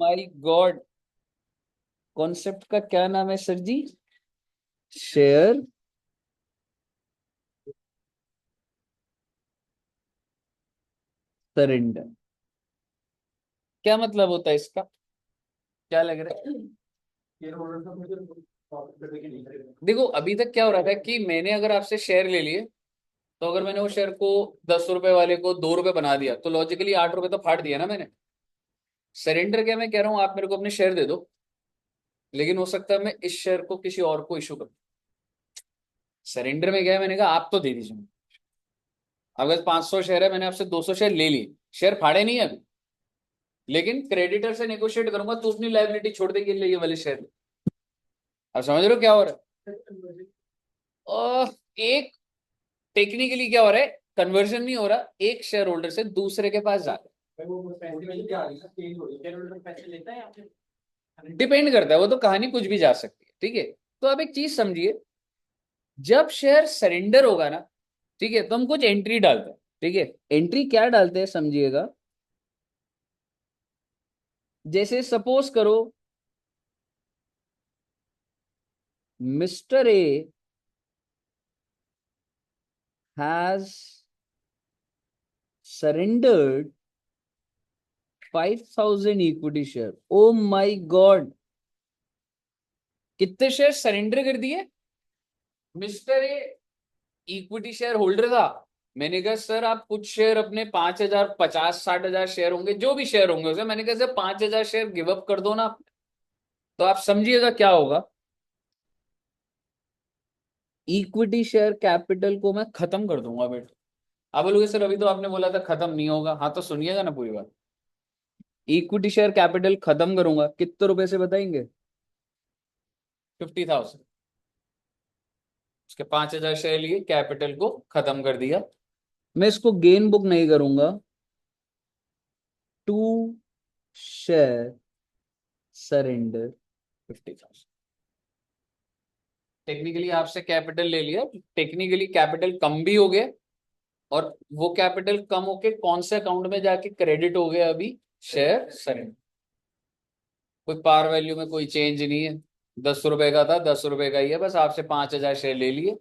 My God, concept का क्या नाम है सर जी? Share surrender. क्या मतलब होता है इसका? क्या लग रहा है? देखो अभी तक क्या हो रहा था कि मैंने अगर आपसे शेयर ले लिए, तो अगर मैंने वो शेयर को 10 रुपए वाले को 2 रुपए बना दिया, तो लॉजिकली 8 रुपए तो फाड़ दिया ना मैंने। सरेंडर क्या मैं कह रहा हूँ, आप मेरे को अपने शेयर दे दो, लेकिन हो सकता है मैं इस शेयर को किसी और को इशू कर। सरेंडर में क्या है, मैंने कहा आप तो दे दीजिए। अगर 500 शेयर है, मैंने आपसे 200 शेयर ले लिए, शेयर फाड़े नहीं है अभी, लेकिन क्रेडिटर से नेगोशिएट करूंगा तो अपनी लाइबिलिटी छोड़ देंगे ये वाले शेयर। अब समझ रहे हो क्या हो रहा है? एक टेक्निकली क्या हो रहा है, कन्वर्जन नहीं हो रहा, एक शेयर होल्डर से दूसरे के पास जा रहा है। डिपेंड करता है, वो तो कहानी कुछ भी जा सकती है, ठीक है। तो आप एक चीज समझिए, जब शेयर सरेंडर होगा ना, ठीक है, तो हम कुछ एंट्री डालते हैं। ठीक है, एंट्री क्या डालते हैं समझिएगा। जैसे सपोज करो, Mister A has surrendered 5,000 equity share. Oh my god, कितने शेयर सरेंडर कर दिए? Mister A equity shareholder था। मैंने कहा सर आप कुछ शेयर अपने 5,000, 50, 60 हजार शेयर होंगे, जो भी शेयर होंगे उसे, मैंने कहा सर 5,000 शेयर गिव अप कर दो ना। तो आप समझिएगा क्या होगा, इक्विटी शेयर कैपिटल को मैं खत्म कर दूंगा बेटा। आप बोलोगे सर अभी तो आपने बोला था खत्म नहीं होगा, हाँ तो सुनिएगा ना पूरी बात। इक्विटी शेयर कैपिटल खत्म करूंगा, कितने रुपए से बताएंगे? 50,000। उसके 5,000 शेयर लिए, कैपिटल को खत्म कर दिया। मैं इसको गेन बुक नहीं करूंगा, टू शेयर सरेंडर 50,000। टेक्निकली आपसे कैपिटल ले लिया, टेक्निकली कैपिटल कम भी हो गया, और वो कैपिटल कम होके कौन से अकाउंट में जाके क्रेडिट हो गया अभी? Share surrender. कोई पार वैल्यू में कोई चेंज नहीं है, 10 रुपए का था 10 रुपए का ही है, बस आपसे 5,000 शेयर ले लिए,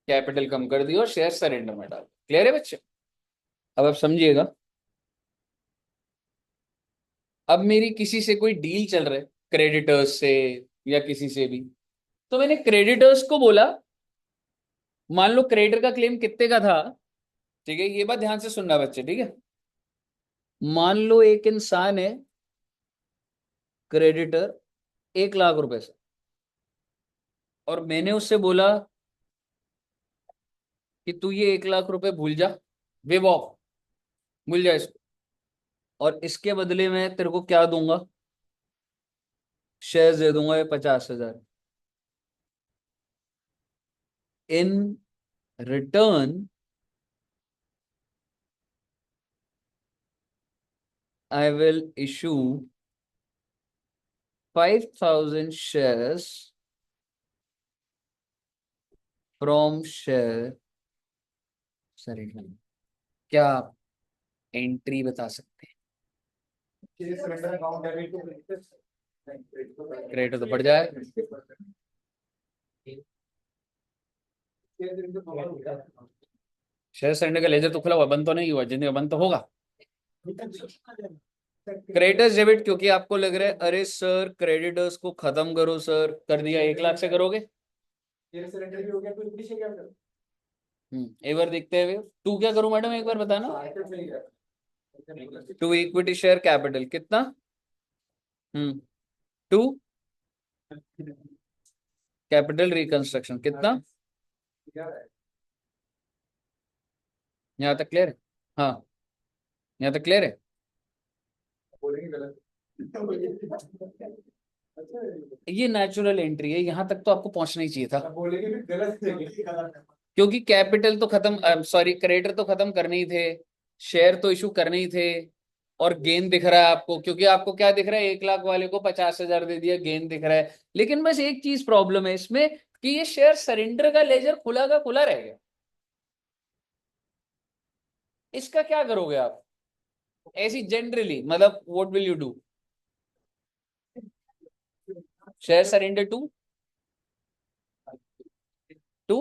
कैपिटल कम कर दिया और शेयर सरेंडर में डाल। क्लियर है बच्चे? अब आप समझिएगा। अब मेरी किसी से कोई डील चल रहा है, क्रेडिटर्स से या किसी से भी, तो मैंने क्रेडिटर्स को बोला, मान लो क्रेडिटर का क्लेम कितने का था, ठीक है, ये बात ध्यान से सुनना बच्चे, ठीक है। मान लो एक इंसान है क्रेडिटर 1 लाख रुपए से, और मैंने उससे बोला कि तू ये 1 लाख रुपए भूल जा, वेव ऑफ, भूल जा इसको, और इसके बदले में तेरे को क्या दूंगा? शेयर दे दूंगा ये 50,000। In return I will issue 5,000 shares from share surrender. क्या आप एंट्री बता सकते हैं? क्रेडिट तो बढ़ जाए। शेयर सरेंडर का लेजर तो खुला हुआ, बंद तो नहीं हुआ, जिंदगी में बंद तो होगा। क्रेडिटर्स डेबिट, क्योंकि आपको लग रहा है अरे सर क्रेडिटर्स को खत्म करो सर, कर दिया 1 लाख से करोगे। एक बार देखते हैं, टू क्या करूं मैडम एक बार बताना। टू इक्विटी शेयर कैपिटल कितना? टू कैपिटल रिकंस्ट्रक्शन कितना? यहाँ तक क्लियर है? हाँ, यहाँ तक क्लियर है। ये नेचुरल एंट्री है, यहाँ तक तो आपको पहुंचना ही चाहिए था। क्योंकि कैपिटल तो खत्म, सॉरी क्रेडिटर तो खत्म करने ही थे, शेयर तो इशू करने ही थे, और गेन दिख रहा है आपको, क्योंकि आपको क्या दिख रहा है, 1 लाख वाले को 50,000 दे दिया, गेन दिख रहा है। लेकिन बस एक चीज प्रॉब्लम है इसमें, कि ये शेयर सरेंडर का लेजर खुला का खुला रह गया। इसका क्या करोगे आप? ऐसी जनरली मतलब what will you do? Share surrender to to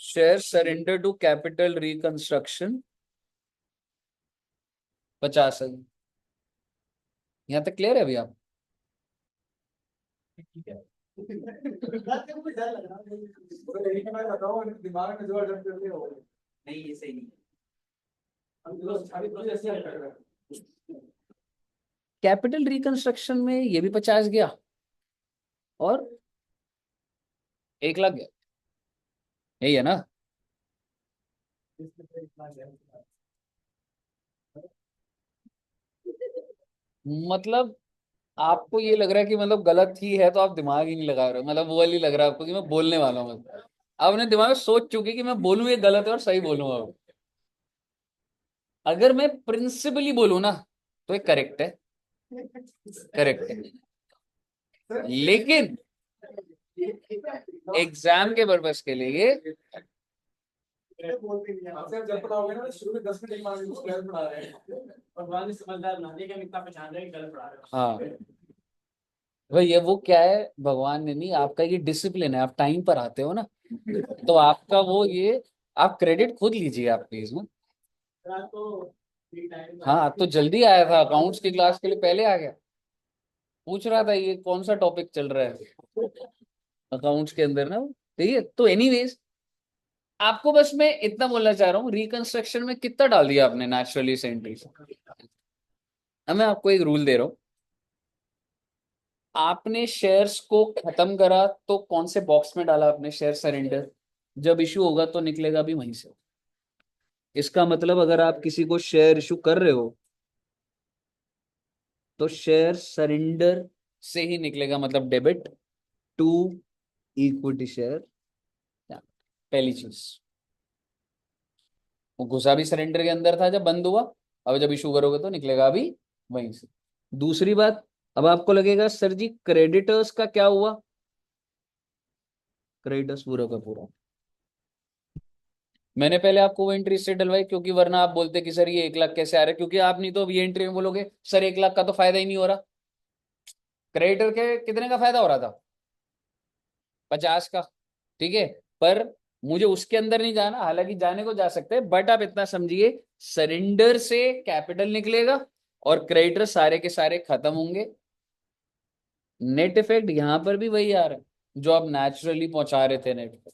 share surrender to capital reconstruction 50 है। यहां तक क्लियर है अभी आप? दिमाग में जो अटक करते हो नहीं, ये सही नहीं। कैपिटल रिकंस्ट्रक्शन में ये भी 50 गया और 1 लाख गया, यही है ना? मतलब आपको ये लग रहा है कि मतलब गलत ही है तो आप दिमाग ही नहीं लगा रहे हो, मतलब वो वाली लग रहा है आपको कि मैं बोलने वाला हूँ, मतलब आपने दिमाग में सोच चुके कि मैं बोलूँ ये गलत है और सही बोलूंगा। अगर मैं प्रिंसिपली बोलूँ ना तो ये करेक्ट है, करेक्ट है, लेकिन एग्जाम के पर्पस के लिए जब पढ़ाओगे ना शुरू में 10 मिनट दिमाग में गलत पढ़ा रहे हैं और बाद में समझदार बनाने के हम इतना पहचान रहे हैं गलत पढ़ा रहे हैं। हाँ भाई, ये वो क्या है, भगवान ने नहीं, आपका ये डिसिप्लिन है, आप टाइम पर आते हो ना, तो आपका वो ये, आप क्रेडिट खुद लीजिए आप प्लीज ना। हाँ तो जल्दी आया था, अकाउंट्स की क्लास के लिए पहले आ गया, पूछ रहा था ये कौन सा टॉपिक चल रहा है अकाउंट्स के अंदर ना। ठीक है, तो एनीवेज आपको बस मैं इतना बोलना चाह रहा हूँ, रिकंस्ट्रक्शन में कितना डाल दिया आपने नेचुरली से एंट्री से। अब मैं आपको एक रूल दे रहा हूँ, आपने शेयर्स को खत्म करा तो कौन से बॉक्स में डाला आपने शेयर सरेंडर, जब इशू होगा तो निकलेगा भी वहीं से। इसका मतलब अगर आप किसी को शेयर इशू कर रहे हो तो शेयर सरेंडर से ही निकलेगा, मतलब डेबिट टू इक्विटी शेयर, पहली चीज। वो घुसा भी सरेंडर के अंदर था जब बंद हुआ, अब जब इशू करोगे तो निकलेगा भी वहीं से। दूसरी बात, अब आपको लगेगा सर जी क्रेडिटर्स का क्या हुआ, क्रेडिटर्स पूरा का पूरा मैंने पहले आपको वो एंट्री से डलवाई, क्योंकि वरना आप बोलते कि सर ये 1 लाख कैसे आ रहा है, क्योंकि आप नहीं तो ये एंट्री में बोलोगे सर 1 लाख का तो फायदा ही नहीं हो रहा। क्रेडिटर के कितने का फायदा हो रहा था? 50 का, ठीक है। पर मुझे उसके अंदर नहीं जाना, हालांकि जाने को जा सकते हैं, बट आप इतना समझिए सरेंडर से कैपिटल निकलेगा और क्रेडिटर सारे के सारे खत्म होंगे। नेट इफेक्ट यहां पर भी वही आ रहा है जो आप नेचुरली पहुंचा रहे थे नेट पे।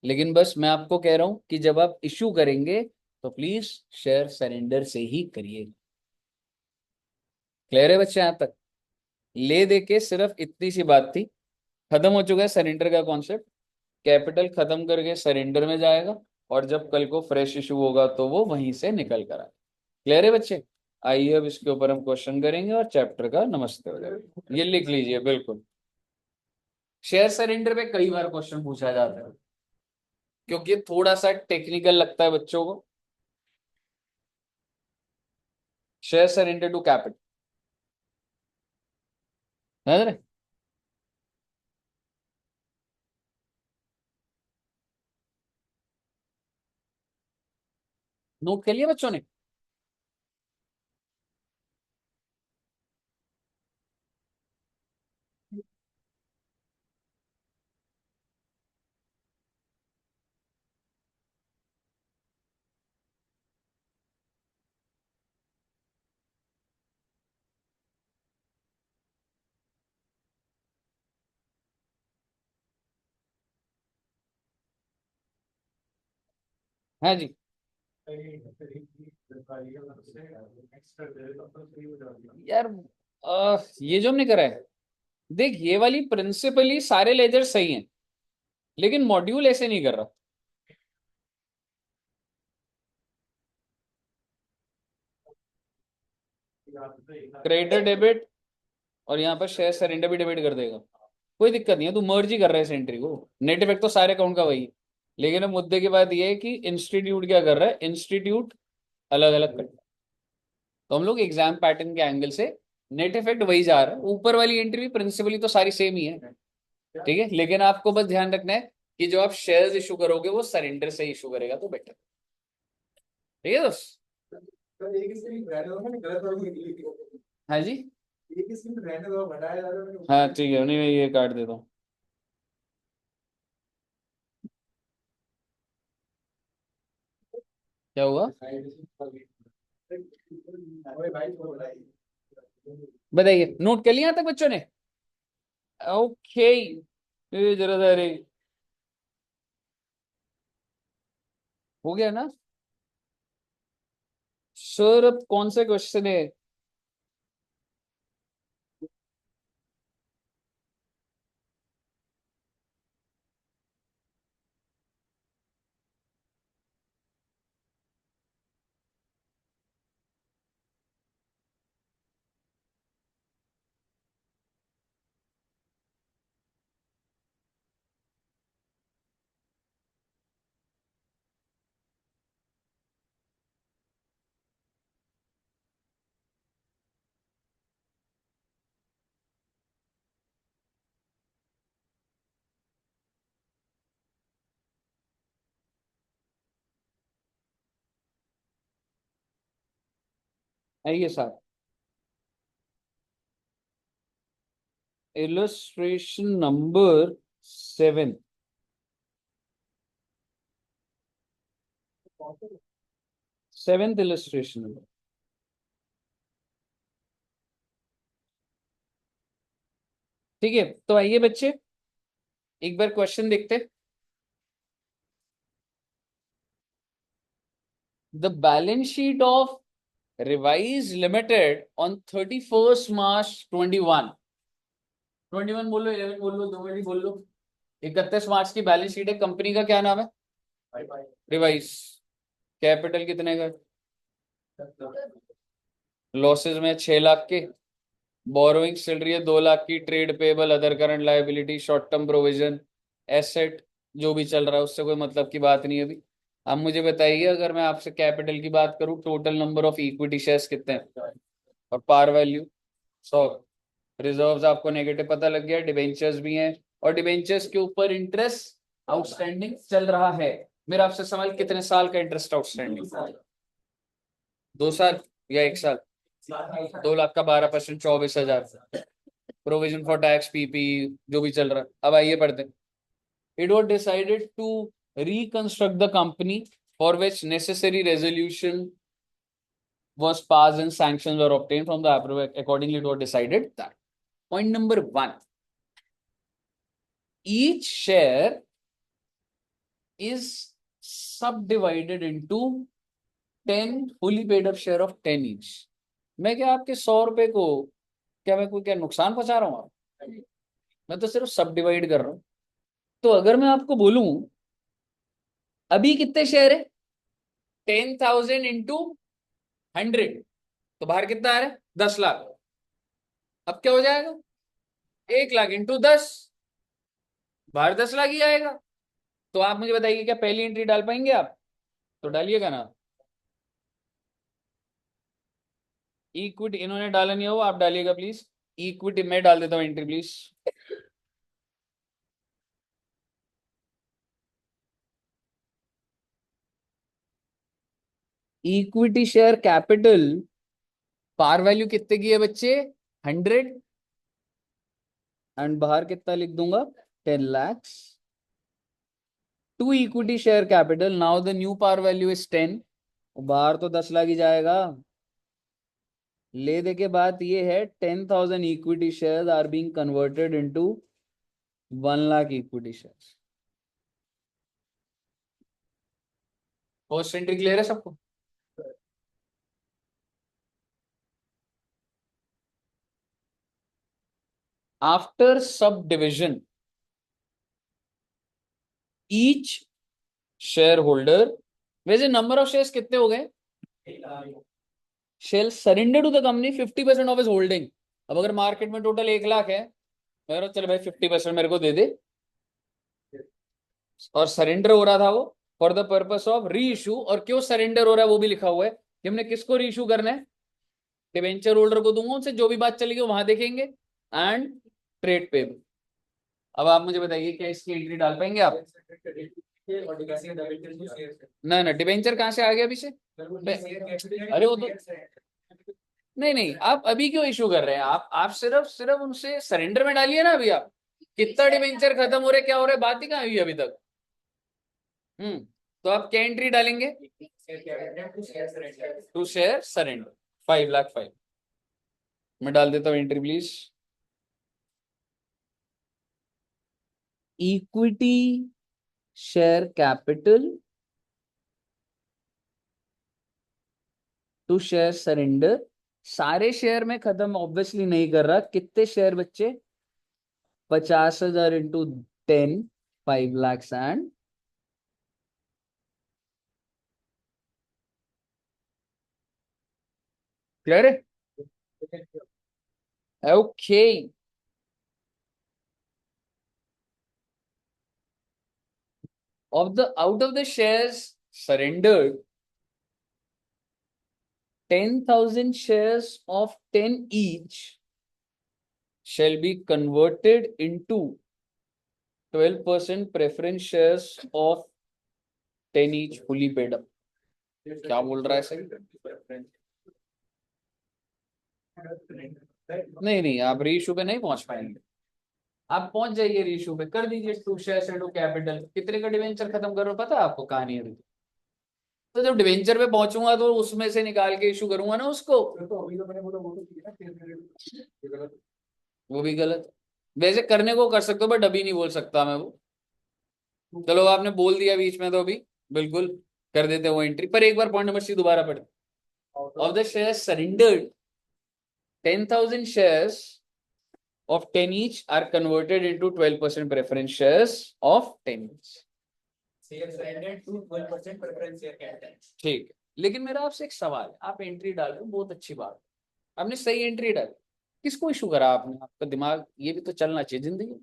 लेकिन बस मैं आपको कह रहा हूं कि जब आप इश्यू करेंगे तो प्लीज शेयर सरेंडर से ही करिए। क्लियर है बच्चे? यहां तक ले दे के सिर्फ इतनी सी बात थी, खत्म हो चुका है सरेंडर का कॉन्सेप्ट। कैपिटल खत्म करके सरेंडर में जाएगा और जब कल को फ्रेश इशू होगा तो वो वहीं से निकल कर आए। क्लियर है बच्चे? आइए अब इसके ऊपर हम क्वेश्चन करेंगे और चैप्टर का नमस्ते हो जाएगा, ये लिख लीजिए बिल्कुल। शेयर सरेंडर पे कई बार क्वेश्चन पूछा जाता है क्योंकि ये थोड़ा सा टेक्निकल लगता है बच्चों को। शेयर सरेंडर टू कैपिटल, समझ रहे? नोट कर लिया बच्चों ने? हाँ जी। यार ये जो हमने करा है, देख ये वाली प्रिंसिपली सारे लेजर सही हैं, लेकिन मॉड्यूल ऐसे नहीं कर रहा। क्रेडिट डेबिट और यहाँ पर शेयर सरेंडर भी डेबिट कर देगा, कोई दिक्कत नहीं है, तू मर्ज ही कर रहा है इस एंट्री को। नेट इफेक्ट तो सारे अकाउंट का वही है, लेकिन अब मुद्दे की बात ये है कि इंस्टीट्यूट क्या कर रहा है, इंस्टीट्यूट अलग अलग कर। तो हम लोग एग्जाम पैटर्न के एंगल से नेट इफेक्ट वही जा रहा है, ऊपर वाली एंट्री प्रिंसिपली तो सारी सेम ही है, ठीक है। लेकिन आपको बस ध्यान रखना है कि जो आप शेयर्स इशू करोगे वो सरेंडर से इशू करेगा तो बेटर, ठीक है दोस्त। तो एक स्क्रीन रहने दो ना, गलत वाली निकली। हाँ जी, एक स्क्रीन रहने दो, हटाया जा रहा है। हाँ ठीक है, नहीं मैं ये काट देता हूँ। क्या हुआ अरे भाई को बताइए। बताइए, नोट कर लिया यहाँ तक बच्चों ने? ओके, ये जरा सा अरे हो गया ना सर? अब कौन सा क्वेश्चन है? आइए साहब, इलस्ट्रेशन नंबर 7, 7th इलस्ट्रेशन। ठीक है, तो आइए बच्चे एक बार क्वेश्चन देखते हैं। The balance sheet of revise limited on 31 मार्च 21, 21 बोलो, 11 बोलो, 2 बोल लो, 31 मार्च की बैलेंस शीट है, कंपनी का क्या नाम है? भाई भाई रिवाइज। कैपिटल कितने का? लॉसेज में 6 लाख के, बोरोइंग चल रही है 2 लाख की, trade payable, other current liability, short term provision, asset जो भी चल रहा है उससे कोई मतलब की बात नहीं है अभी। अब मुझे बताइए, अगर मैं आपसे कैपिटल की बात करूं, total number of equity shares कितने हैं और पार वैल्यू 100। रिजर्व्स आपको नेगेटिव पता लग गया, डिबेंचर्स भी हैं और डिबेंचर्स के ऊपर इंटरेस्ट आउटस्टैंडिंग चल रहा है। मेरा आपसे सवाल, कितने साल का इंटरेस्ट आउटस्टैंडिंग? 2 साल या 1 साल? 2 लाख का 12%, 24,000। प्रोविजन फॉर टैक्स, पीपी जो भी चल रहा है। अब आइए पढ़ते हैं। It was decided to reconstruct the company for which necessary resolution was passed and sanctions were obtained from the approval. Accordingly, it was decided that point number 1, each share is subdivided into 10 fully paid up share of 10 each. मैं क्या आपके 100 रुपए को, क्या मैं कोई क्या नुकसान पहुंचा रहा हूँ? मैं तो सिर्फ सब डिवाइड कर रहा हूं। तो अगर मैं आपको बोलूं अभी कितने शेयर है, 10,000 इंटू 100, तो बाहर कितना आ रहा है? 10 लाख। अब क्या हो जाएगा? 1 लाख इंटू 10, बाहर 10 लाख ही आएगा। तो आप मुझे बताइए, क्या पहली एंट्री डाल पाएंगे आप? तो डालिएगा ना। इक्विटी इन्होंने डाला नहीं हो, आप डालिएगा प्लीज। इक्विटी मैं डाल देता हूं entry please. Equity share capital par value कितने की है बच्चे? 100। एंड बाहर कितना लिख दूंगा? 10 lakhs। To equity share capital, now the new par value is 10। बाहर तो 10 लाख ही जाएगा। ले दे के बात ये है, 10,000 equity share are being converted into 1 lakh equity share. First entry clear है सबको? After subdivision, each shareholder, वैसे नंबर ऑफ शेयर्स कितने हो गए? Share surrender to the company 50% of his holding. अब अगर मार्केट में टोटल 1 लाख है, मैं चल भाई 50% मेरे को दे दे, और सरेंडर हो रहा था वो फॉर द पर्पस ऑफ री इशू। और क्यों सरेंडर हो रहा है वो भी लिखा हुआ है कि हमने किसको री इशू करना है? डिवेंचर होल्डर को दूंगा, उनसे जो भी बात चलेगी वहां देखेंगे। And trade payable. अब आप मुझे बताइए, क्या इसकी एंट्री डाल पाएंगे आप? ना ना, डिबेंचर कहाँ से आ गया अभी से? अरे वो तो नहीं नहीं, आप अभी क्यों इशू कर रहे हैं? आप सिर्फ सिर्फ उनसे सरेंडर में डालिए ना। अभी आप कितना डिबेंचर खत्म हो रहे, क्या हो रहा है, बात ही कहाँ हुई अभी तक? तो आप क्या एंट्री डालेंगे? To share surrender 5,05,000। मैं डाल देता हूं entry please. Equity share capital to share surrender. सारे शेयर में खत्म ऑब्वियसली नहीं कर रहा। कितने शेयर बच्चे? 50,000 इंटू 10, 5 lakhs एंड क्लियर है? Okay. Out of the shares surrendered, 10,000 shares of 10 each shall be converted into 12% preference shares of 10 each fully paid up. क्या बोल रहा है सही? नहीं नहीं, आप रीइश्यू पे नहीं पहुंच पाएंगे। आप पहुंच जाइए रीइश्यू पे, कर दीजिए टू शेयर्स इनटू कैपिटल। कितने का डिवेंचर खत्म करो पता है आपको कहानी अभी? तो जब डिवेंचर पे पहुंचूंगा तो उसमें से निकाल के इशू करूंगा ना उसको। वो भी गलत। वैसे करने को कर सकते हो बट अभी नहीं बोल सकता मैं वो। चलो आपने बोल दिया बीच में तो अभी बिल्कुल कर देते वो एंट्री। पर एक बार पॉइंट नंबर सी दोबारा पढ़। Of the share surrendered, 10,000 shares of 10 each are converted into 12% preference shares of 10 each. ठीक है, लेकिन मेरा आपसे एक सवाल है। आप एंट्री डाल रहे हो, बहुत अच्छी बात, आपने सही एंट्री डाली। किसको इशू करा आपने? आपका दिमाग ये भी तो चलना चाहिए जिंदगी।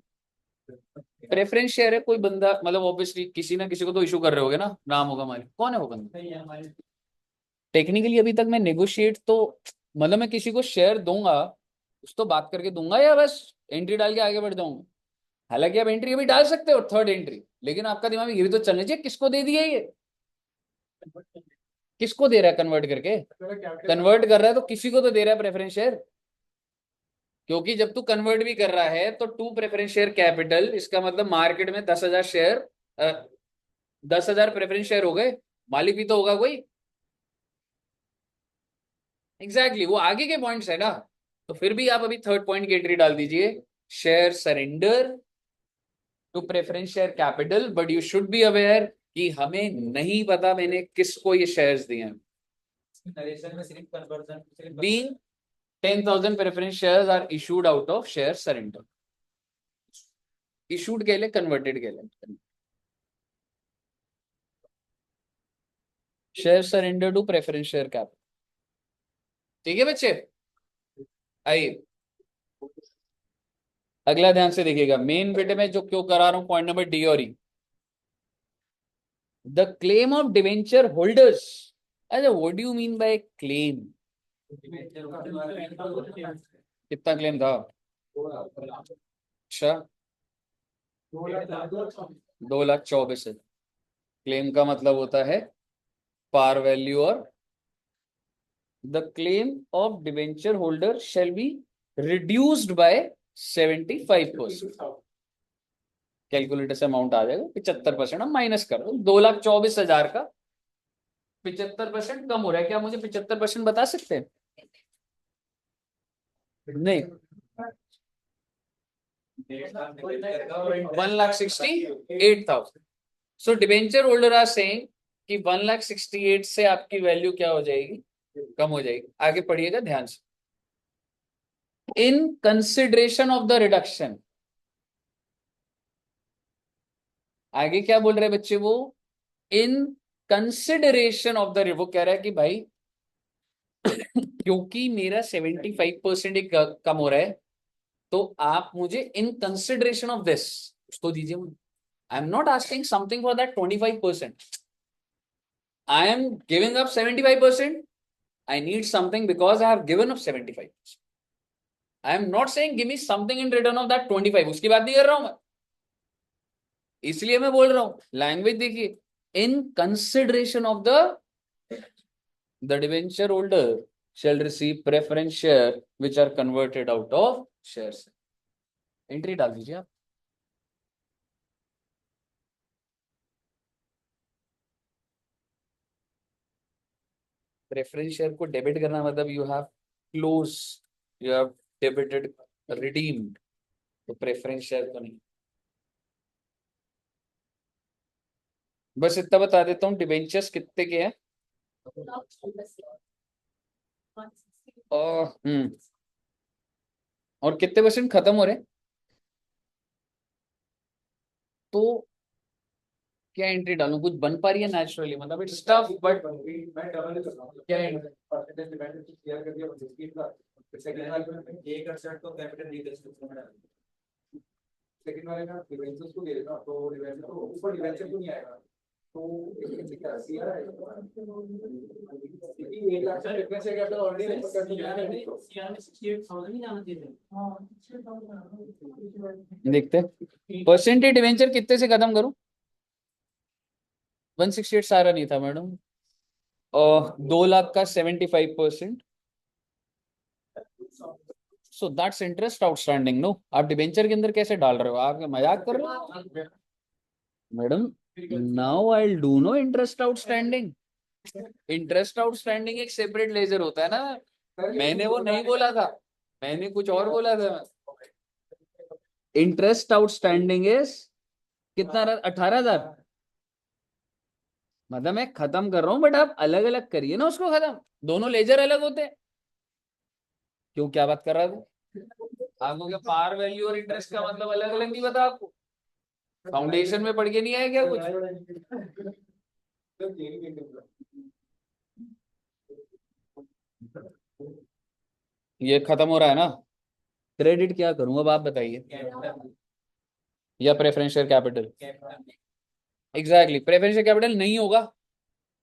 प्रेफरेंस शेयर है, कोई बंदा मतलब ऑब्वियसली किसी ना किसी को तो इशू कर रहे होगे ना, नाम होगा मालिक। कौन है वो बंदा? टेक्निकली अभी तक मैं नेगोशिएट तो मतलब मैं किसी को शेयर दूंगा उस तो बात करके दूंगा या बस एंट्री डाल के आगे बढ़ जाऊंगा? हालांकि आप एंट्री अभी डाल सकते हो, थर्ड एंट्री, लेकिन आपका दिमाग में ये भी तो चलना चाहिए किसको दे दिया ये, किसको दे रहा है कन्वर्ट करके। कन्वर्ट कर रहा है तो किसी को तो दे रहा है प्रेफरेंस शेयर। क्योंकि जब तू कन्वर्ट भी कर रहा है तो टू प्रेफरेंस शेयर कैपिटल, इसका मतलब मार्केट में 10,000 शेयर, 10,000 प्रेफरेंस शेयर हो गए, मालिक भी तो होगा कोई। एग्जैक्टली वो आगे के पॉइंट्स है ना। तो फिर भी आप अभी थर्ड पॉइंट की एंट्री डाल दीजिए, share surrender to preference share capital. But you should be aware कि हमें नहीं पता मैंने किसको ये शेयर्स दिए हैं। Being 10,000 preference shares are issued out of share surrender. Issued के लिए, कन्वर्टेड के लिए, share surrender to preference share capital. ठीक है बच्चे, आइए अगला ध्यान से देखिएगा। मेन बिट में जो क्यों करा रहा हूं पॉइंट नंबर डी और E. The claim of debenture holders. अच्छा, what do you mean by claim? कितना क्लेम था? अच्छा, 2,24,000। क्लेम का मतलब होता है पार वैल्यू। और the claim of debenture holder shall be reduced by 75%। Calculator से अमाउंट आ जाएगा 75%। हम माइनस कर दो 2,24,000 का 75% कम हो रहा है। क्या मुझे 75% बता सकते हैं? नहीं, 1,68,000। सो डिवेंचर होल्डर आर सेइंग कि 1,68,000 से आपकी वैल्यू क्या हो जाएगी? कम हो जाएगी। आगे पढ़िएगा ध्यान से। In consideration of the reduction, आगे क्या बोल रहे हैं बच्चे वो? इन कंसिडरेशन ऑफ द, वो कह रहा है कि भाई क्योंकि मेरा 75% एक कम हो रहा है तो आप मुझे इन कंसिडरेशन ऑफ दिस उसको दीजिए। I am not asking something for that 25%। I am giving up 75%। I need something because I have given up 75%। I am not saying give me something in return of that 25। उसकी बात नहीं कर रहा हूं मैं। इसलिए मैं बोल रहा हूं लैंग्वेज देखिए, in consideration of the debenture holder shall receive preference share which are converted out of shares. Entry डाल दीजिए आप। प्रेफरेंस शेयर को डेबिट करना मतलब you have close, you have debited, redeemed, तो प्रेफरेंस शेयर तो नहीं। बस इतना बता देता हूँ, डिबेंचर्स कितने के हैं। और कितने परसेंट खत्म हो रहे हैं, तो क्या एंट्री डालूं, कुछ बन पा रही है नेचुरली, मतलब इट्स टफ बट मैं डबल क्या परसेंटेज डिवाइडेड क्लियर कर दिया 160 का। सेकंड वाले में 1% तो कैपिटल रिकंस्ट्रक्शन में डाल, सेकंड वाले का डिवेंचर्स को दे देगा तो डिवेंचर तो ऊपर डिवेंचर तो नहीं आएगा, तो क्या सीआर आएगा। ये 1 लाख का डिफरेंस है, कैपिटल ऑलरेडी ऊपर कर दिया है, सीआर में 68000 ही जाना चाहिए। हां 68000 देखते परसेंटेज डिवेंचर कितने से खत्म करूं। 168 सारा नहीं था मैडम, 2 लाख का 75%, so that's interest outstanding. No, आप डिबेंचर के अंदर कैसे डाल रहे हो, आप मजाक कर रहे हो madam. Now I will do no interest outstanding. Interest outstanding एक सेपरेट लेजर होता है ना, मैंने वो नहीं बोला था, मैंने कुछ और बोला था। इंटरेस्ट आउटस्टैंडिंग इज कितना, 18,000। मतलब मैं खत्म कर रहा हूं, बट आप अलग अलग करिए ना उसको खत्म, दोनों लेजर अलग होते हैं। क्यों, क्या बात कर रहा था आपको, क्या पार वैल्यू और इंटरेस्ट का मतलब अलग अलग नहीं पता आपको, फाउंडेशन में पढ़ के नहीं आया क्या कुछ। ये खत्म हो रहा है ना, क्रेडिट क्या करूं अब आप बताइए, या preference share capital. Exactly, preference share capital नहीं होगा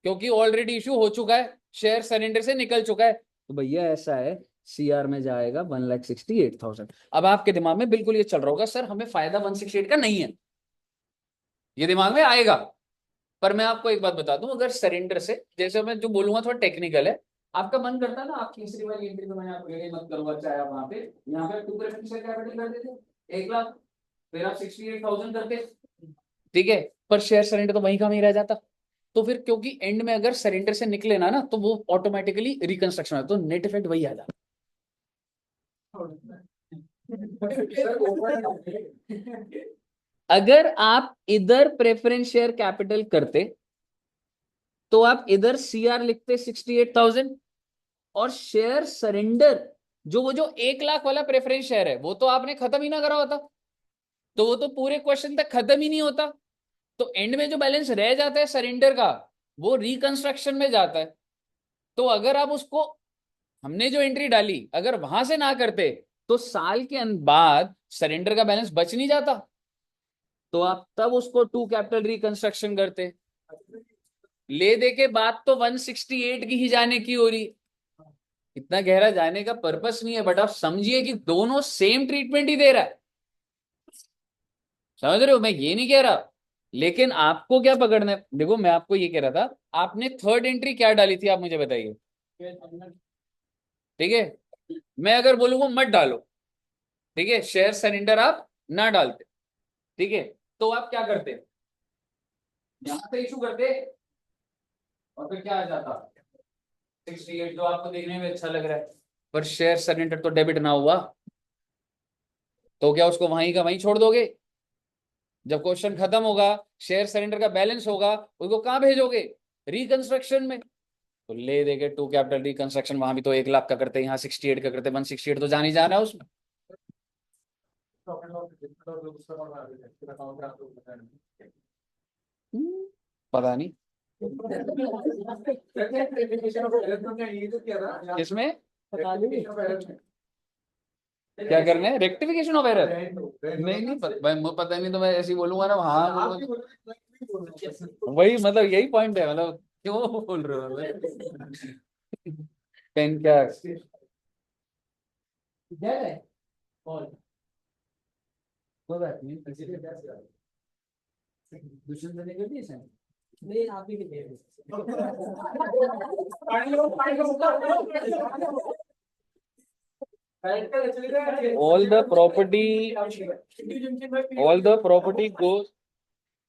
क्योंकि ऑलरेडी इशू हो चुका है, शेयर सरेंडर से निकल चुका है, तो भैया ऐसा है सीआर में जाएगा 1,68,000। अब आपके दिमाग में बिल्कुल ये चल रहा होगा, सर हमें फायदा 168 का नहीं है, ये दिमाग में आएगा। पर मैं आपको एक बात बता दूं, अगर सरेंडर से, जैसे मैं जो बोलूंगा थोड़ा टेक्निकल है, आपका मन करता है ना, आप तीसरी वाली एंट्री तो मैंने आपको यही मत करूंगा, चाहे आप वहां पे यहाँ पे 2 प्रेफरेंस शेयर कैपिटल कर देते 1 लाख, फिर आप 68,000 करते, ठीक है, पर शेयर सरेंडर तो वहीं का वहीं रह जाता। तो फिर क्योंकि एंड में अगर सरेंडर से निकले ना तो वो ऑटोमेटिकली रिकंस्ट्रक्शन है, तो नेट इफेक्ट वही आ जाता। अगर आप इधर प्रेफरेंस शेयर कैपिटल करते तो आप इधर सीआर लिखते 68,000, और शेयर सरेंडर जो 1 लाख वाला प्रेफरेंस शेयर है वो तो आपने खत्म ही ना करा होता, तो वो तो पूरे क्वेश्चन तक खत्म ही नहीं होता। तो एंड में जो बैलेंस रह जाता है सरेंडर का, वो रिकंस्ट्रक्शन में जाता है। तो अगर आप उसको, हमने जो एंट्री डाली अगर वहां से ना करते, तो साल के बाद सरेंडर का बैलेंस बच नहीं जाता, तो आप तब उसको 2 कैपिटल रिकंस्ट्रक्शन करते। ले दे के बात तो 168 की ही जाने की हो रही, इतना गहरा जाने का पर्पस नहीं है, बट आप समझिए कि दोनों सेम ट्रीटमेंट ही दे रहा है, समझ रहे हो, मैं ये नहीं कह रहा। लेकिन आपको क्या पकड़ना है, देखो मैं आपको ये कह रहा था, आपने थर्ड एंट्री क्या डाली थी आप मुझे बताइए, ठीक है, मैं अगर बोलूंगा मत डालो, ठीक है, शेयर सरेंडर आप ना डालते, ठीक है, तो आप क्या करते, यहां से इशू करते, और फिर क्या आ जाता 68, जो आपको देखने में अच्छा लग रहा है, पर शेयर सरेंडर तो डेबिट ना हुआ, तो क्या उसको वहीं का वहीं छोड़ दोगे। जब क्वेश्चन खत्म होगा, शेयर सरेंडर का बैलेंस होगा, उसको कहां भेजोगे, रिकंस्ट्रक्शन में। तो ले देके 2 कैपिटल रिकंस्ट्रक्शन, वहां भी तो 1 लाख का करते, यहाँ 68 का करते, 168 तो जान ही जाना है उसमें। पता नहीं किसमें क्या करना है, रेक्टिफिकेशन ऑफ एरर, नहीं पता, पता नहीं, तो मैं ऐसे ही बोलूंगा ना, हाँ वही, मतलब यही पॉइंट है, मतलब क्यों बोल रहे हो पेन क्या कोई बात नहीं। दुष्यंत ने कर दिया शायद। नहीं आप ही के all the property goes,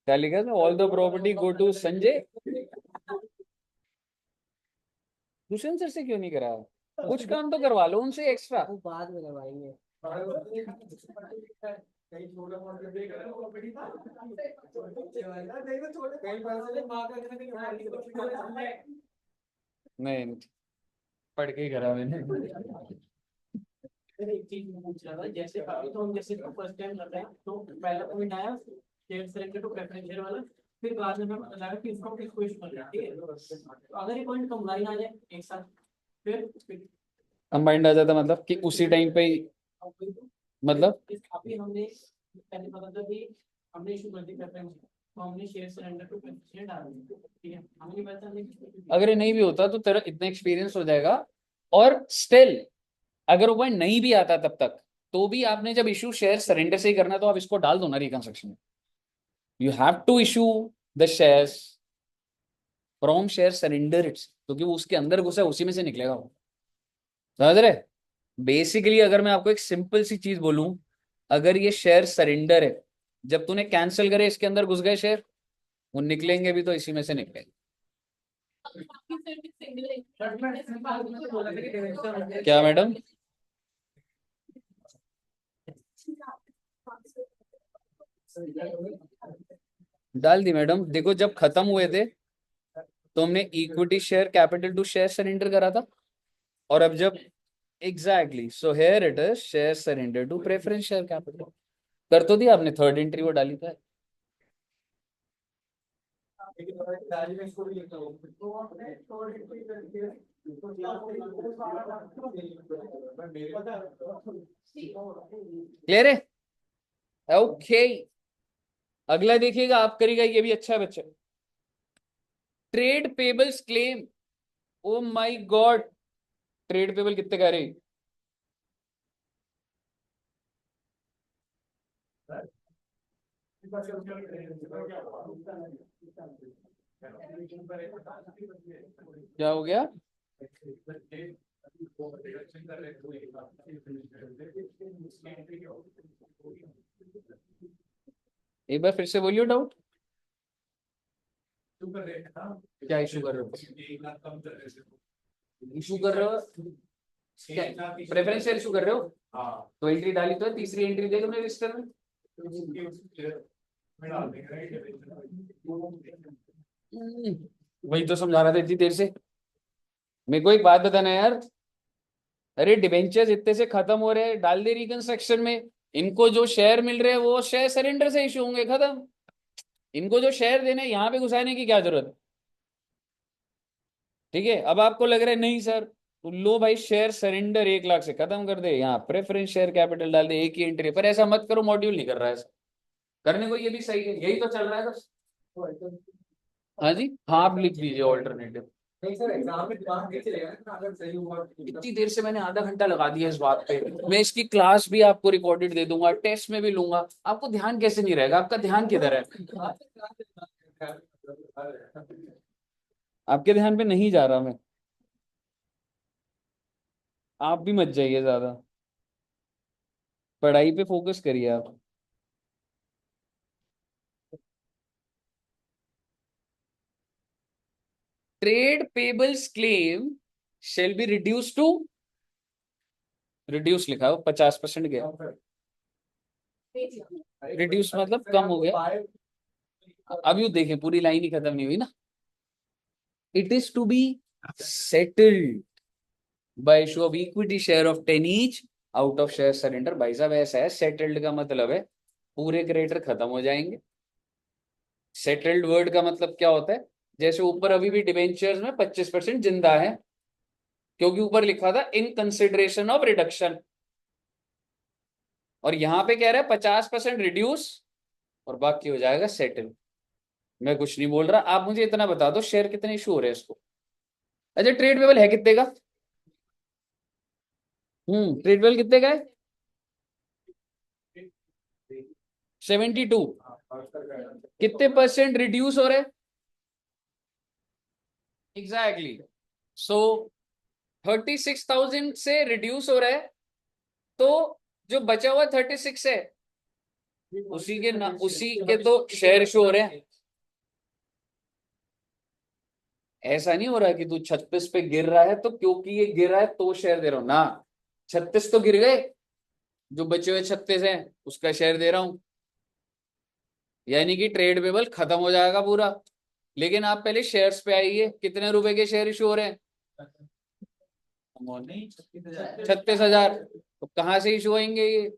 क्या लिखा था, all the property go to Sanjay. Dushyant sir से क्यों नहीं करा, कुछ काम तो करवा लो उनसे एक्स्ट्रा। वो बाद में करवाएंगे। नहीं पढ़ के ही करा मैंने। एक चीज मैं पूछ रहा था, जैसे अभी तो हम जैसे फर्स्ट टाइम कर रहे हैं तो पहला पॉइंट आया share surrender to preference share वाला, फिर बाद में हमें पता लगा कि इसको किसको इशू करना है, ठीक है। तो अगर ये पॉइंट कंबाइन आ जाए एक साथ फिर कंबाइंड आ जाता मतलब कि उसी टाइम पे ही, मतलब अभी हमने पहले पता था कि हमने इशू कर दी प्रेफरेंस, तो हमने share surrender to preference share डाल दिया, ठीक है। हमें पता नहीं अगर ये नहीं भी होता तो तेरा इतना एक्सपीरियंस हो जाएगा। और स्टिल अगर वो पॉइंट नहीं भी आता तब तक तो भी आपने जब इशू शेयर सरेंडर से ही करना तो आप इसको डाल दो ना रिकंस्ट्रक्शन में। You have to issue the shares from share surrender its, क्योंकि वो उसके अंदर घुसा है उसी में से निकलेगा वो, समझ रहे। बेसिकली अगर मैं आपको एक सिंपल सी चीज बोलूं, अगर ये शेयर सरेंडर है, जब तूने कैंसिल करे इसके अंदर घुस गए शेयर, वो निकलेंगे भी तो इसी में से निकलेंगे। क्या मैडम, डाल दी मैडम। देखो जब खत्म हुए थे तो हमने equity share capital to share surrender करा था, और अब जब exactly so here it is share surrender to preference share capital कर तो दिया आपने, थर्ड एंट्री वो डाली था। क्लियर है, ओके। अगला देखिएगा आप करेगा, ये भी अच्छा है बच्चा। Trade payables claim, O my God, trade payable कितने का रहे, क्या हो गया। एक बार फिर से बोलियो डाउट, क्या इशू कर रहे हो, इशू कर रहे हो, प्रेफरेंस शेयर इशू कर रहे हो। तो एंट्री डाली तो है, तीसरी एंट्री दे तुमने रजिस्टर में। वही तो समझा रहा था इतनी देर से। मेरे को एक बात बताना यार, अरे डिबेंचर्स इतने से खत्म हो रहे हैं, डाल दे रिकंस्ट्रक्शन में। इनको जो शेयर मिल रहे हैं वो शेयर सरेंडर से इशू होंगे, खत्म। इनको जो शेयर देने यहाँ पे घुसाने की क्या जरूरत है। ठीक है, अब आपको लग रहा है नहीं सर, तो लो भाई शेयर सरेंडर 1 लाख से खत्म कर दे, यहाँ प्रेफरेंस शेयर कैपिटल डाल दे, एक ही एंट्री। पर ऐसा मत करो, मॉड्यूल नहीं कर रहा है ऐसा। करने को ये भी सही है, यही तो चल रहा है बस। हाँ जी, हाँ आप लिख दीजिए ऑल्टरनेटिव। नहीं सर एग्जाम में दिमाग कैसे लगेगा ना अगर सही हुआ। इतनी देर से मैंने आधा घंटा लगा दिया इस बात पे, मैं इसकी क्लास भी आपको रिकॉर्डेड दे दूंगा, टेस्ट में भी लूंगा, आपको ध्यान कैसे नहीं रहेगा, आपका ध्यान किधर है, आपके ध्यान पे नहीं जा रहा मैं। आप भी मत जाइए ज्यादा, पढ़ाई पे फोकस करिए आप। Trade payables claim shall be reduce to, reduce लिखा है 50% गया, रिड्यूस मतलब कम हो गया। अब यू देखें पूरी लाइन ही खत्म नहीं हुई ना। It is to be settled by issue of equity share of 10 each out of share surrender. भाई साहब ऐसा है, सेटल्ड का मतलब है पूरे क्रेडिटर खत्म हो जाएंगे। सेटल्ड वर्ड का मतलब क्या होता है, जैसे ऊपर अभी भी डिबेंचर्स में 25% जिंदा है, क्योंकि ऊपर लिखा था इन कंसिडरेशन ऑफ रिडक्शन, और यहां पे कह रहा है 50% रिड्यूस और बाकी हो जाएगा सेटल। मैं कुछ नहीं बोल रहा, आप मुझे इतना बता दो शेयर कितने इशू हो रहे हैं इसको। अच्छा ट्रेड पेबल है कितने का, ट्रेड पेबल कितने का है, 72। कितने परसेंट रिड्यूस हो रहे? एग्जैक्टली। सो 36,000 से रिड्यूस हो रहा है, तो जो बचा हुआ 36 है उसी के तो शेयर शो हो रहे हैं। ऐसा नहीं हो रहा कि तू 36 पे गिर रहा है तो क्योंकि ये गिर रहा है तो शेयर दे रहा हूं ना, 36 तो गिर गए, जो बचे हुए 36 हैं उसका शेयर दे रहा हूं, यानी कि ट्रेड पेबल खत्म हो जाएगा पूरा। लेकिन आप पहले शेयर्स पे आइए, कितने रुपए के शेयर इशू हो रहे हैं? 36,000। तो कहाँ से इशू होंगे ये?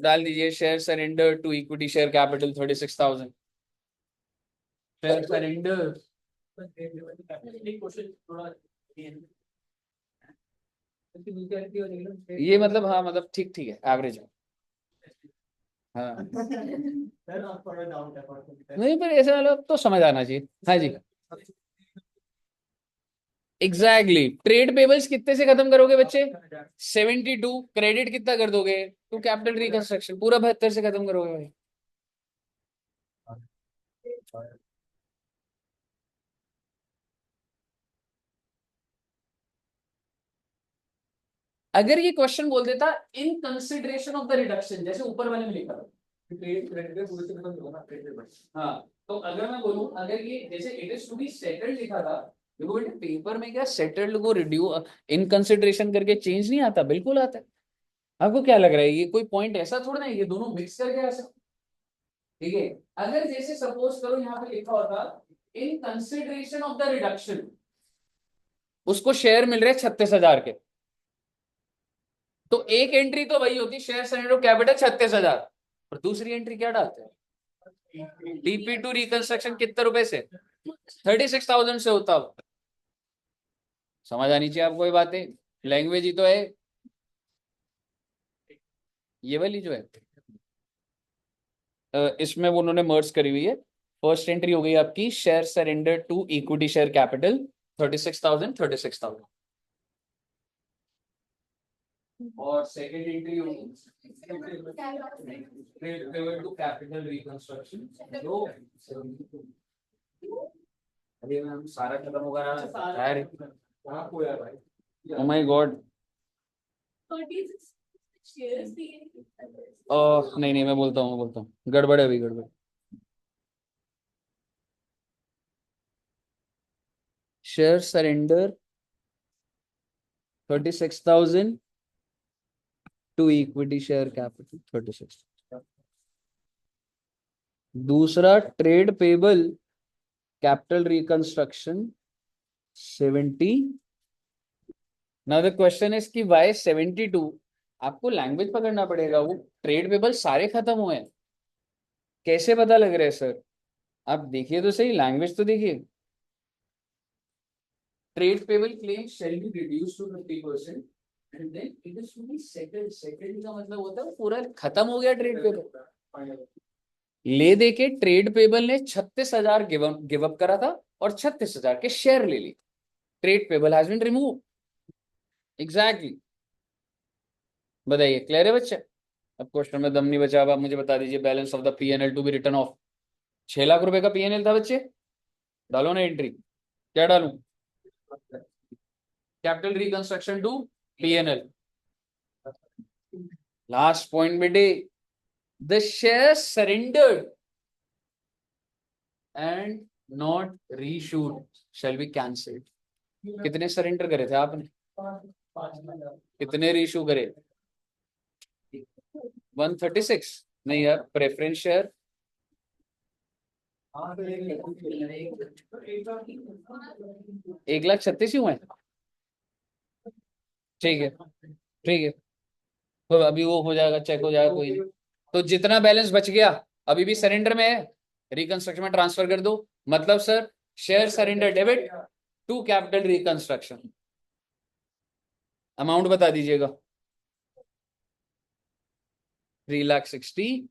डाल दीजिए share surrender to equity share capital 36,000। Share surrender ये मतलब, हाँ मतलब ठीक ठीक है, एवरेज है। हाँ नहीं पर ऐसा मतलब तो समझ आना चाहिए। हाँ जी एग्जैक्टली। ट्रेड पेबल्स कितने से खत्म करोगे बच्चे? 72। क्रेडिट कितना कर दोगे? टू कैपिटल रिकंस्ट्रक्शन पूरा 72 से खत्म करोगे भाई। अगर ये क्वेश्चन बोल देता in consideration of the reduction, जैसे ऊपर वाले में लिखा था, हाँ, तो अगर मैं बोलूं, अगर ये जैसे it is to be settled लिखा था, देखो बेटे पेपर में क्या सेटल्ड को रिड्यू इन कंसिडरेशन करके चेंज नहीं आता, बिल्कुल आता है। आपको क्या लग रहा है ये कोई पॉइंट ऐसा थोड़ा ना है, ये दोनों मिक्स करके ऐसा, ठीक है। अगर जैसे सपोज करो यहाँ पे लिखा होता in consideration of the reduction, उसको शेयर मिल रहे 36,000 के, तो एक एंट्री तो वही होती शेयर सरेंडर कैपिटल 36,000, और दूसरी एंट्री क्या डालते हैं? डीपी टू रिकंस्ट्रक्शन कितने रुपए से? 36,000 से होता। समझ आनी चाहिए आपको ये बातें, लैंग्वेज ही तो है ये वाली जो है। इसमें वो उन्होंने मर्ज करी हुई है। फर्स्ट एंट्री हो गई आपकी share surrender to equity share capital 36,000। और सेकंड एंट्री होगी टू कैपिटल रिकंस्ट्रक्शन जो, अरे मैम सारा खत्म होगा ना यार, कहाँ खोया भाई? Oh my God. नहीं नहीं, मैं बोलता हूँ गड़बड़ है अभी, गड़बड़। Share surrender 36,000 to equity share capital 36। दूसरा trade payable capital reconstruction 70। Now the question is कि वाई 72? आपको लैंग्वेज पकड़ना पड़ेगा, वो ट्रेड पेबल सारे खत्म हुए हैं, कैसे पता लग रहा है सर? आप देखिए तो सही, लैंग्वेज तो देखिए। Trade payable claim shall be reduce to 50% and then it is to be settled. Settled का मतलब होता है पूरा खत्म हो गया ट्रेड पेबल। ले दे के ट्रेड पेबल ने 36,000 गिव अप करा था और 36,000 के शेयर ले ली। Trade payable has been remove. Exactly. बताइए क्लियर है बच्चे? अब क्वेश्चन में दम नहीं बचा, अब आप मुझे बता दीजिए balance of the PNL to be return off. 6 lakh रुपए का पीएनएल था बच्चे, डालो ना एंट्री। क्या डालूं? Capital reconstruction to PNL. Last point बेटे, the share surrendered and not reissued shall be cancelled. कितने सरेंडर करे थे आपने? कितने रीशू करे? 136। नहीं यार, प्रेफरेंस शेयर 1,36,000 ही हुए। ठीक है ठीक है, तो अभी वो हो जाएगा, चेक हो जाएगा, कोई नहीं। तो जितना बैलेंस बच गया अभी भी सरेंडर में है, रिकंस्ट्रक्शन में ट्रांसफर कर दो। मतलब sir share surrender debit to capital reconstruction. Amount बता दीजिएगा। 3,60,000।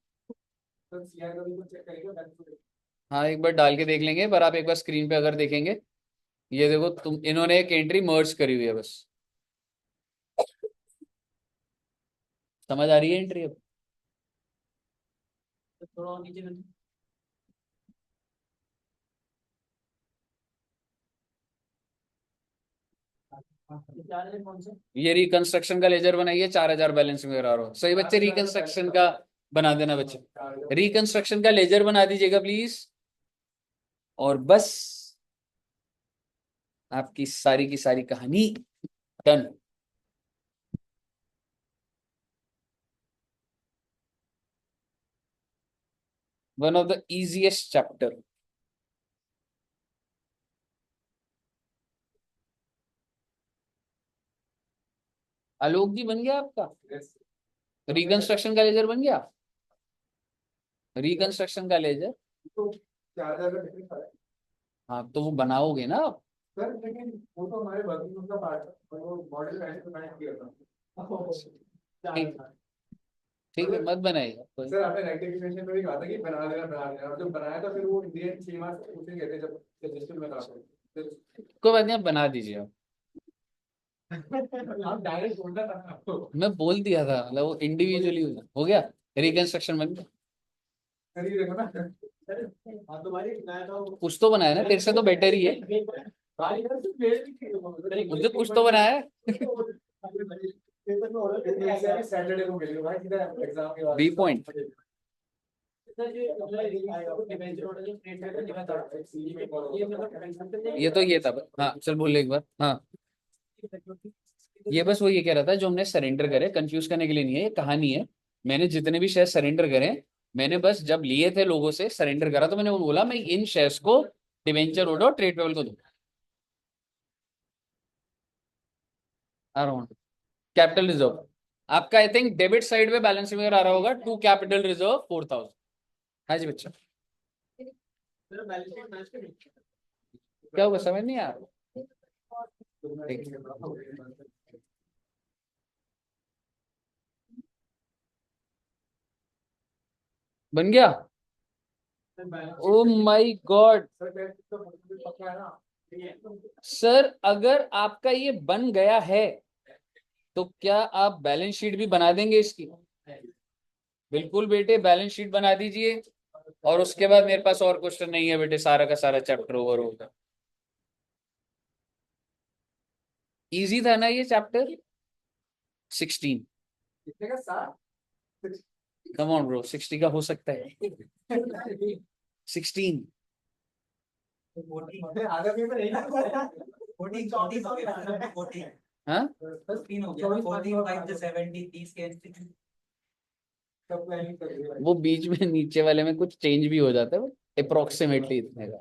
हाँ एक बार डाल के देख लेंगे, पर आप एक बार स्क्रीन पे अगर देखेंगे, ये देखो तुम, इन्होंने एक एंट्री मर्ज करी हुई है बस। समझ आ रही है एंट्री अब? ये रिकंस्ट्रक्शन का लेजर बनाइए, 4,000 बैलेंस में करा रहा हूँ। सही बच्चे, रिकंस्ट्रक्शन का बना देना बच्चे, रिकंस्ट्रक्शन का लेजर बना दीजिएगा प्लीज। और बस आपकी सारी की सारी कहानी done. One of the easiest chapter. Alok ji बन गया आपका रिकंस्ट्रक्शन का लेजर बन गया, रिकंस्ट्रक्शन का लेजर। तो 4,000 का डिफरेंस है हाँ तो वो बनाओगे ना आप। सर, लेकिन वो तो हमारे वर्किंग का पार्ट है, और वो मॉडल मैंने तो मैंने किया था। ठीक, ठीक है, मत बनाइएगा कोई। सर आपने रेक्टिफिकेशन में भी कहा था कि बना देना, और जब बनाया तो फिर वो इंडियन 6 मास उसे कहते हैं, जब रजिस्टर में था कोई बात नहीं, आप बना दीजिए आप। आप डायरेक्ट बोलना था आपको। मैं बोल दिया था, मतलब वो इंडिविजुअली हो गया, रिकंस्ट्रक्शन बन गया। सर ये देखो ना, सर हाँ तो भाई मैं तो कुछ तो बनाया ना, तेरे से तो बेटर ही है, भाई यार सिर्फ मेरे भी थे। मुझे कुछ तो बनाया है। पेपर में ऑर्डर करते हैं सैटरडे को मिलेगा भाई, सीधा एग्जाम के बाद बी पॉइंट। ये तो ये था हाँ, चल बोल एक बार। हाँ ये बस वो ये कह रहा था, जो हमने सरेंडर करे, कंफ्यूज करने के लिए नहीं है, ये कहानी है। मैंने जितने भी शेयर सरेंडर करे, मैंने बस जब लिए थे लोगों से सरेंडर करा, तो मैंने वो बोला मैं इन शेयर्स को डिवेंचर होल्डर और ट्रेड पेबल को दूं। अराउंड कैपिटल रिजर्व आपका आई थिंक डेबिट साइड में बैलेंस में आ रहा होगा, टू कैपिटल रिजर्व 4,000। हाँ जी बच्चा, क्या होगा समझ नहीं आ रहा। ठीक है। बन गया। ओ माय गॉड सर, अगर आपका ये बन गया है तो क्या आप बैलेंस शीट भी बना देंगे इसकी? बिल्कुल बेटे, बैलेंस शीट बना दीजिए, और उसके बाद मेरे पास और क्वेश्चन नहीं है बेटे, सारा का सारा चैप्टर ओवर होगा। इजी था ना ये चैप्टर 16? कितने का 7? कम ऑन ब्रो, 60 का हो सकता है 16। आधा पेपर है ना, 14 14 हो गया, 14 हाँ बस 3 हो गया, 14 5 से 70 30 के सब प्लानिंग कर रही है। वो बीच में नीचे वाले में कुछ चेंज भी हो जाता है, अप्रोक्सीमेटली इतने का,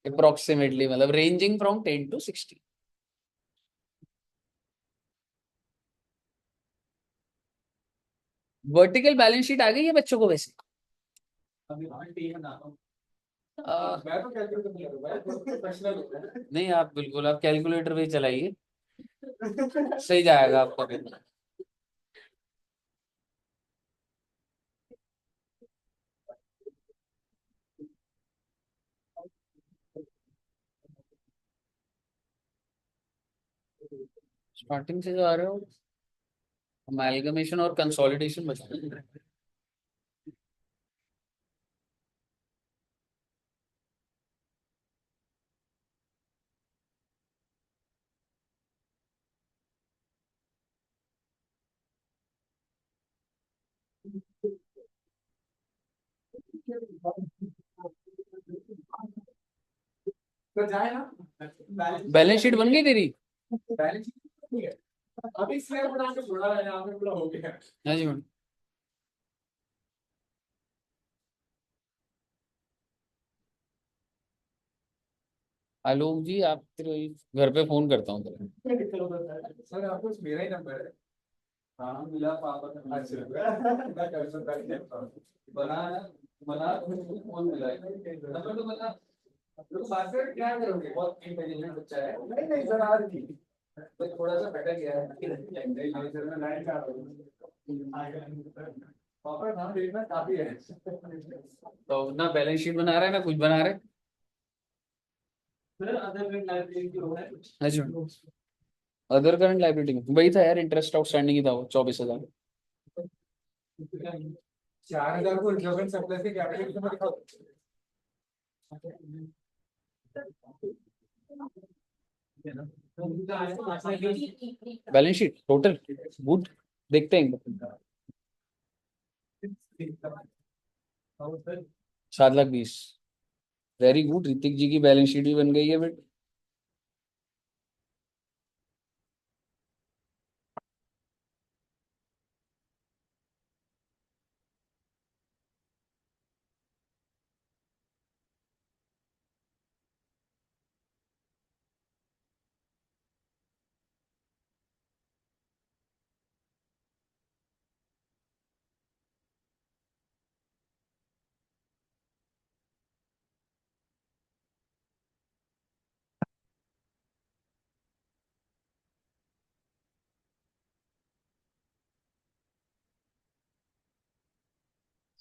अप्रोक्सीमेटली मतलब ranging from 10 to 60। Vertical balance sheet आ गई है बच्चों को वैसे? अभी मैं टीम बनाता हूं। आ, मैं तो कैलकुलेटर नहीं करूंगा, मैं तो प्रोफेशनल हूं मैं। नहीं आप बिल्कुल, आप कैलकुलेटर भी चलाइए, सही जाएगा आपका पेपर। स्टार्टिंग से जो आ रहे हो, अमेलगमेशन और कंसोलिडेशन बचता है। तो जाए ना, बैलेंस शीट बन गई तेरी? बैलेंस शीट नहीं है, अभी स्लैब बना के छोड़ा है, यहाँ पे पूरा हो गया। हाँ जी मैडम। आलोक जी आप तेरे घर पे फोन करता हूँ तेरे। सर आपको मेरा ही नंबर है। हाँ मिला पापा का, अच्छा मैं कर सकता हूँ बना बना फोन मिला है, नंबर तो बता। तो बात कर क्या करोगे, बहुत इंटेलिजेंट बच्चा है। नहीं नहीं सर, आज थी तो थोड़ा सा बेटर गया है, नहीं सर मैं लाइन का पापा नाम देखना काफी है। तो ना बैलेंस शीट बना रहा है ना कुछ बना रहा है। सर अदर में लाइब्रेरी की हो है कुछ। हाँ जी मैडम। अदर करंट लाइबिलिटी में वही था यार, इंटरेस्ट आउटस्टैंडिंग ही था वो 24,000। 4,000 को रिजर्वेंट सरप्लस के कैपिटल में दिखाओ। बैलेंस शीट टोटल गुड, देखते हैं 7,20,000, वेरी गुड। ऋतिक जी की बैलेंस शीट भी बन गई है बेट।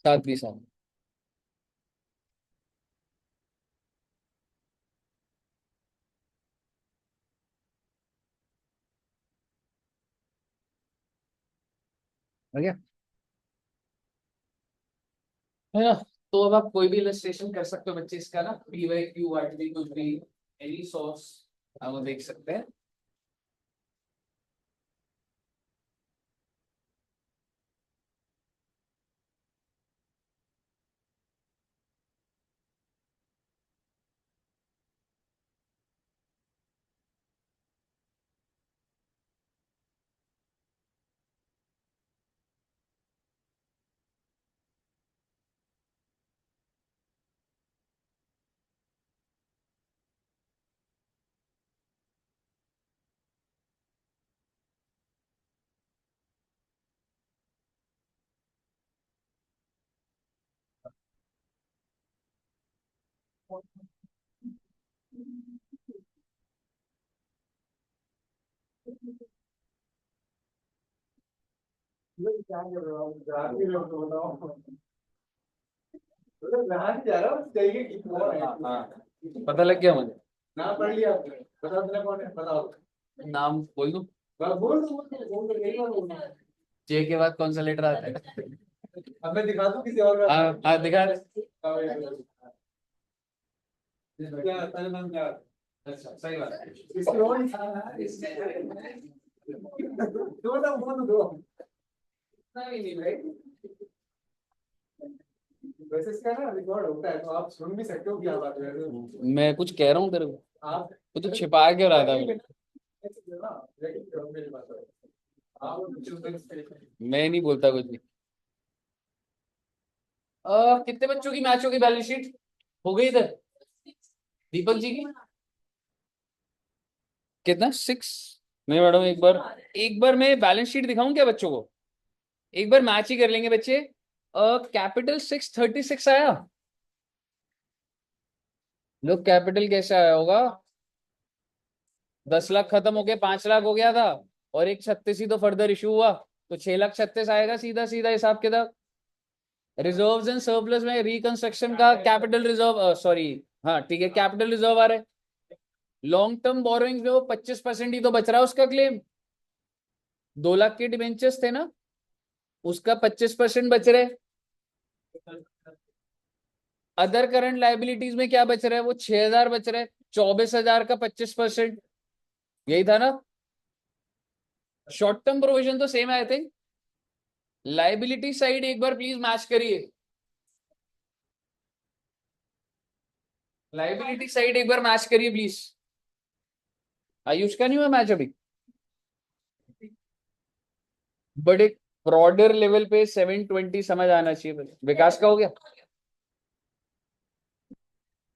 सात बीस आ गया है ना। तो अब आप कोई भी इलस्ट्रेशन कर सकते हो बच्चे इसका ना, P Y Q R T कुछ भी, एनी सोर्स आप देख सकते हैं। क्या कर रहा हूँ, जा भी रहे हो तो बताओ। जहाँ जा रहा हूँ चाहिए कि कौन है। हाँ, पता लग गया मुझे। नाम पढ़ लिया आपने, बताओ तेरा कौन है, बताओ। नाम बोल दूं? बोल दो यही बात बोलना है। जे के बाद कौन सा लेटर आता है? अब मैं दिखा दूं किसी और का? हाँ हाँ, दिखा दे। क्या तेरा नाम क्या? अच्छा, सही बात है। इसकी और ही था ना, दो ना बोल दो। नहीं भाई, वैसे इसका ना रिकॉर्ड होता है तो आप सुन भी सकते हो क्या बात है। मैं कुछ कह रहा हूँ तेरे को, आप वो तो छिपा क्यों रहा था? मेरी बात है। आप मैं नहीं बोलता कुछ भी। कितने बच्चों की मैच होगी बैलेंस शीट हो गई इधर? दीपक जी की कितना 6? मैं मैडम एक बार मैं बैलेंस शीट दिखाऊं क्या बच्चों को? एक बार मैच ही कर लेंगे बच्चे। कैपिटल 636 आया। लोग कैपिटल कैसे आया होगा? 10 लाख खत्म होके 5 लाख हो गया था, और एक 36 ही तो फर्दर इशू हुआ, तो 6,36,000 आएगा सीधा सीधा हिसाब किताब। रिजर्व्स एंड सरप्लस में रिकंस्ट्रक्शन का कैपिटल रिजर्व, सॉरी, हाँ ठीक है, कैपिटल रिजर्व आ रहा है। लॉन्ग टर्म बोरोइंग्स में वो 25% ही तो बच रहा है उसका क्लेम। 2 लाख के डिबेंचर्स थे ना, उसका 25% बच रहे। अदर करंट लाइबिलिटीज में क्या बच रहा है? वो 6,000 बच रहे। 24,000 का 25%, यही था ना। शॉर्ट टर्म प्रोविजन तो सेम है आई थिंक। लाइबिलिटी साइड एक बार प्लीज मैच करिए। लाइबिलिटी साइड एक बार मैच करिए प्लीज। आयुष का नहीं हुआ मैच अभी, बट एक ब्रॉडर लेवल पे 720 समझ आना चाहिए। विकास का हो गया।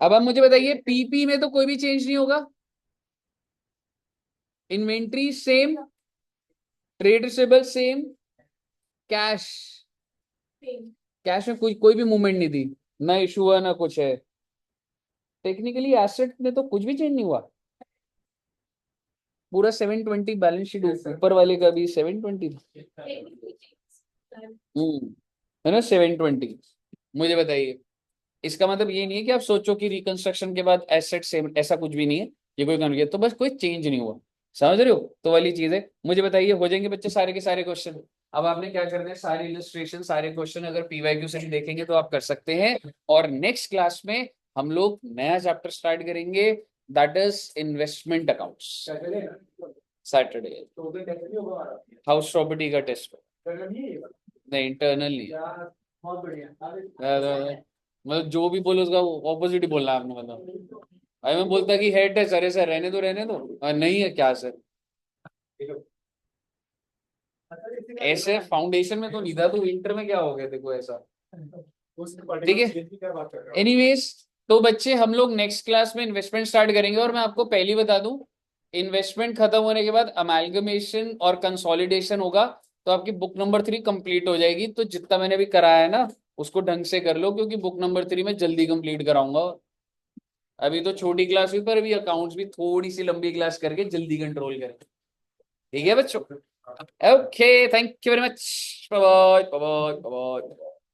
अब आप मुझे बताइए, पीपी में तो कोई भी चेंज नहीं होगा। Inventory same, trade receivable same, cash, cash में कोई कोई भी मूवमेंट नहीं थी, ना इशू हुआ ना कुछ है। टेक्निकली एसेट में तो कुछ भी चेंज नहीं हुआ। पूरा 720 बैलेंस शीट, ऊपर वाले का भी 720 था। है ना 720। मुझे बताइए, इसका मतलब ये नहीं है कि आप सोचो कि रिकंस्ट्रक्शन के बाद एसेट सेम, ऐसा कुछ भी नहीं है। ये कोई कन्वर्जन, तो बस कोई चेंज नहीं हुआ। समझ रहे हो? तो वाली चीज है। मुझे बताइए, हो जाएंगे बच्चे सारे के सारे क्वेश्चन? अब आपने क्या करना है, सारे इलस्ट्रेशन सारे क्वेश्चन अगर पीवाईक्यू से भी देखेंगे तो आप कर सकते हैं। और नेक्स्ट क्लास में हम लोग नया चैप्टर स्टार्ट करेंगे, that is investment accounts. Saturday ना, सैटरडे तो उधर टेस्ट नहीं होगा हमारा। हाउस प्रॉपर्टी का टेस्ट सैटरडे नहीं है ये वाला? नहीं, इंटरनली। यार बहुत बढ़िया। मतलब जो भी बोलो उसका ऑपोजिट ही बोलना है आपने। मतलब अरे मैं बोलता कि हेड है सर, सर रहने दो रहने दो, नहीं है क्या सर, ऐसे फाउंडेशन में तो नहीं था, तो इंटर में क्या हो गया देखो ऐसा। ठीक है, एनीवेज तो बच्चे हम लोग नेक्स्ट क्लास में इन्वेस्टमेंट स्टार्ट करेंगे। और मैं आपको पहले बता दूं, इन्वेस्टमेंट खत्म होने के बाद अमेलगमेशन और कंसोलिडेशन होगा, तो आपकी बुक नंबर 3 कंप्लीट हो जाएगी। तो जितना मैंने अभी कराया है ना, उसको ढंग से कर लो, क्योंकि बुक नंबर 3 में जल्दी कंप्लीट कराऊंगा। अभी तो छोटी क्लास हुई, पर अभी अकाउंट्स भी थोड़ी सी लंबी क्लास करके जल्दी कंट्रोल करें। ठीक है बच्चों, okay, thank you very much, bye bye bye bye.